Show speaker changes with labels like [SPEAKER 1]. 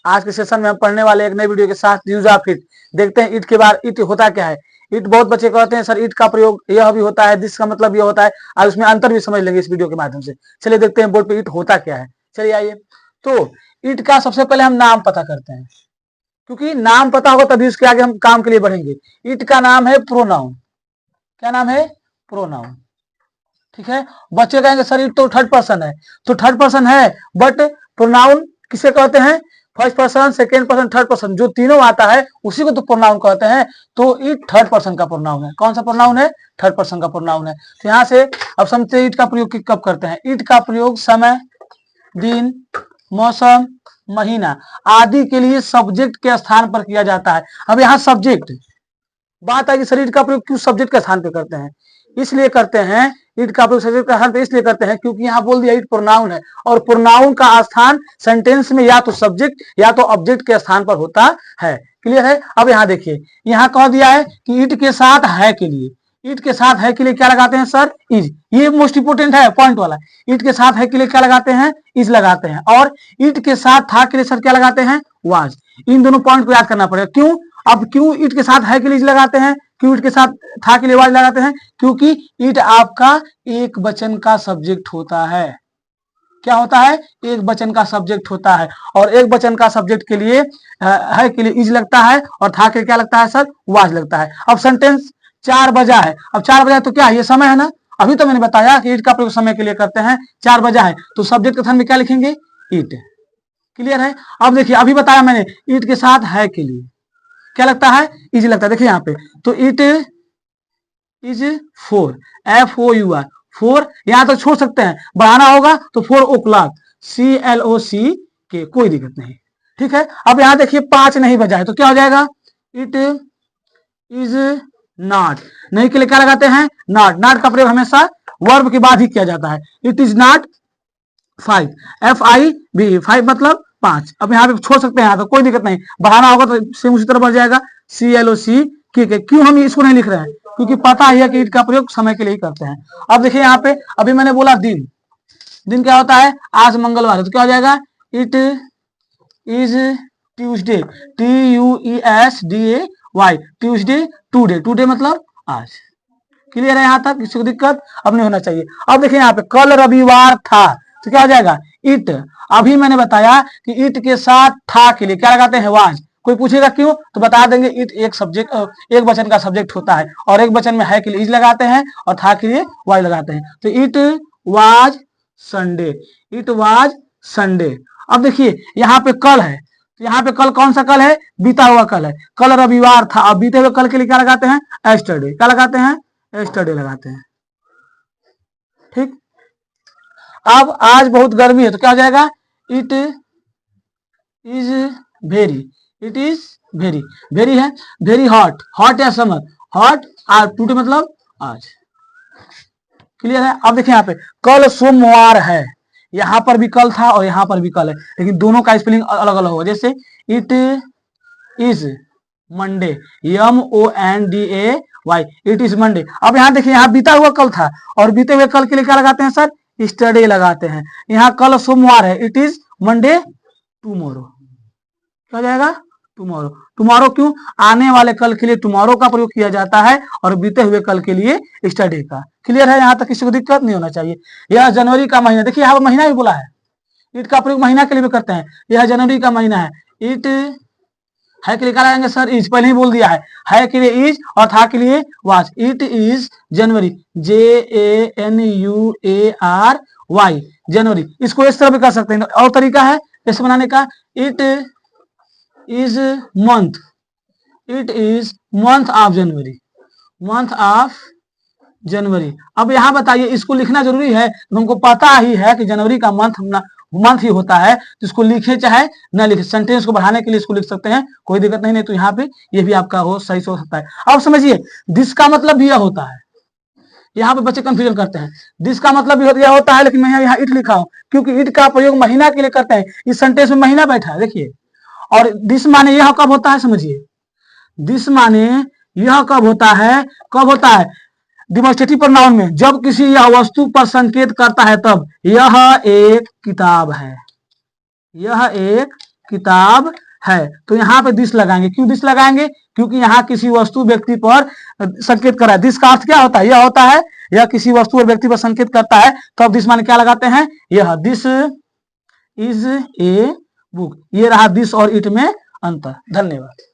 [SPEAKER 1] आज के सेशन में हम पढ़ने वाले एक नए वीडियो के साथ यूज ऑफ इट। देखते हैं इट के बाद इट होता क्या है। इट बहुत बच्चे कहते हैं सर इट का प्रयोग यह भी होता है, दिस का मतलब यह होता है, और उसमें अंतर भी समझ लेंगे इस वीडियो के माध्यम से। चलिए देखते हैं बोर्ड पे इट होता क्या है। चलिए आइए, तो इट का सबसे पहले हम नाम पता करते हैं, क्योंकि नाम पता होगा तभी उसके आगे हम काम के लिए बढ़ेंगे। इट का नाम है प्रोनाउन। क्या नाम है? प्रोनाउन। ठीक है, बच्चे कहेंगे सर इट तो थर्ड पर्सन है, तो थर्ड पर्सन है, बट प्रोनाउन किसे कहते हैं? First person, second person, third person, जो तीनों आता है उसी को तो प्रोनाउन कहते हैं। तो इट थर्ड पर्सन का प्रोनाउन है। कौन सा प्रोनाउन है? थर्ड पर्सन का प्रोनाउन है। तो यहाँ से अब समझते इट का प्रयोग कब करते हैं। इट का प्रयोग समय, दिन, मौसम, महीना आदि के लिए सब्जेक्ट के स्थान पर किया जाता है। अब यहाँ सब्जेक्ट बात है कि शरीर का प्रयोग क्यों सब्जेक्ट के स्थान पर करते हैं? इसलिए करते हैं, इट का प्रयोग सब्जेक्ट के स्थान पर इसलिए करते हैं क्योंकि यहाँ बोल दिया इट प्रोनाउन है, और प्रोनाउन का स्थान सेंटेंस में या तो सब्जेक्ट या तो ऑब्जेक्ट के स्थान पर होता है। क्लियर है? अब यहाँ देखिए, यहाँ कह दिया है कि इट के साथ है के लिए, इट के साथ है के लिए क्या लगाते हैं सर? इज। ये मोस्ट इंपोर्टेंट है, पॉइंट वाला। इट के साथ है के लिए क्या लगाते हैं? इज लगाते हैं। और इट के साथ था के लिए सर क्या लगाते हैं? वाज। इन दोनों पॉइंट को याद करना पड़ेगा। क्यों? अब क्यों इट के साथ है के लिए इज लगाते हैं, क्यों इट के साथ था के लिए वाज लगाते हैं? क्योंकि इट आपका एक वचन का सब्जेक्ट होता है। क्या होता है? एक वचन का सब्जेक्ट होता है, और एक वचन का सब्जेक्ट के लिए है के लिए इज लगता है, और था के लिए क्या लगता है सर? वाज लगता है। अब सेंटेंस 4 बजा है। अब 4 बजा है तो क्या है? ये समय है ना। अभी तो मैंने बताया कि इट का प्रयोग समय के लिए करते हैं। 4 बजा है तो सब्जेक्ट के स्थान में क्या लिखेंगे? इट। क्लियर है? अब देखिए, अभी बताया मैंने इट के साथ है के लिए क्या लगता है? इज लगता है। देखिए यहाँ पे, तो इट इज 4, FOUR, 4 यहां तक छोड़ सकते हैं, बढ़ाना होगा तो 4 o'clock, CLOCK, कोई दिक्कत नहीं। ठीक है, अब यहां देखिए 5 नहीं बजा है तो क्या हो जाएगा? It is not. नहीं के लिए क्या लगाते हैं? नॉट। नॉट का प्रयोग हमेशा वर्ब के बाद ही किया जाता है। इट इज नॉट 5, FIV, 5 मतलब 5। अब यहाँ पे छोड़ सकते हैं, यहाँ तो कोई दिक्कत नहीं, बढ़ाना होगा तो सेम उसी तरह बढ़ जाएगा, CLOCK। क्यों हम इसको नहीं लिख रहे हैं? क्योंकि पता ही है कि इट का प्रयोग समय के लिए ही करते हैं। अब देखिए यहाँ पे, अभी मैंने बोला दिन। दिन क्या होता है? आज मंगलवार है तो क्या हो जाएगा? It is Tuesday, TUESDAY, Tuesday, today. Today मतलब आज। क्लियर है यहाँ तक? किसी को दिक्कत अब नहीं होना चाहिए। अब देखिए यहाँ पे, कल रविवार था तो क्या हो जाएगा? इट। अभी मैंने बताया कि इट के साथ था के लिए क्या लगाते हैं? वाज। कोई पूछेगा क्यों तो बता देंगे, इट एक सब्जेक्ट, एक वचन का सब्जेक्ट होता है, और एक वचन में है के लिए इज लगाते हैं, और था के लिए वाज लगाते हैं। तो it was Sunday, it was Sunday. अब देखिए यहाँ पे कल है, तो यहाँ पे कल कौन सा कल है? बीता हुआ कल है। कल रविवार था, अब बीते हुए कल के लिए क्या लगाते हैं? एस्टरडे। क्या लगाते हैं? एस्टरडे लगाते हैं। ठीक। अब आज बहुत गर्मी है तो क्या हो जाएगा? It is very, it is very, very है, वेरी हॉट, हॉट या समर, हॉट, और टुडे मतलब आज। क्लियर है? अब देखिए यहाँ पे, कल सोमवार है, यहाँ पर भी कल था और यहाँ पर भी कल है, लेकिन दोनों का स्पेलिंग अलग अलग होगा। जैसे it is Monday, MONDAY, it is Monday. अब यहाँ देखिए, यहाँ बीता हुआ कल था, और बीते हुए कल के लिए क्या लगाते हैं सर? स्टरडे लगाते हैं। यहाँ कल सोमवार है, इट इज मंडे टुमारो। क्या जाएगा? टुमारो। टुमारो क्यों? आने वाले कल के लिए टुमारो का प्रयोग किया जाता है, और बीते हुए कल के लिए स्टरडे का। क्लियर है? यहाँ तक किसी को दिक्कत नहीं होना चाहिए। यह जनवरी का महीना, देखिए यहाँ पर महीना भी बोला है, इट का प्रयोग महीना के लिए भी करते हैं। यह जनवरी का महीना है, इट है के लिए क्या लगाएंगे सर? इज। पहले ही बोल दिया है के लिए इज, और था के लिए was. It is January, JANUARY, जनवरी। इसको इस तरह भी कर सकते हैं, और तरीका है ऐसे बनाने का। It is month, it is month of January, month of January. अब यहाँ बताइए, इसको लिखना जरूरी है? हमको पता ही है कि जनवरी का मंथ ही होता है, तो इसको लिखे चाहे न लिखे, सेंटेंस को बढ़ाने के लिए इसको लिख सकते हैं, कोई दिक्कत नहीं। तो यहाँ पे ये भी आपका हो सही से हो सकता है। अब समझिए, दिस का मतलब भी यह होता है। यहाँ पे बच्चे कंफ्यूजन करते हैं, दिस का मतलब भी यह होता है, लेकिन मैं यहाँ इट लिखा हूं क्योंकि इट का प्रयोग महीना के लिए करते हैं। इस सेंटेंस में महीना बैठा है, देखिए। और दिस माने यह कब होता है? समझिए, दिस माने यह कब होता है? कब होता है? डिमोस्ट्रेटिव प्रोनाउन में, जब किसी यह वस्तु पर संकेत करता है तब। यह एक किताब है, यह एक किताब है। तो यहाँ पे दिस लगाएंगे। क्यों दिस लगाएंगे? क्योंकि यहाँ किसी वस्तु व्यक्ति पर संकेत कर रहा है। दिस का अर्थ क्या होता है? यह होता है, यह किसी वस्तु और व्यक्ति पर संकेत करता है। तो अब दिस माने क्या लगाते हैं? यह, दिस इज ए बुक। ये रहा दिस और इट में अंतर। धन्यवाद।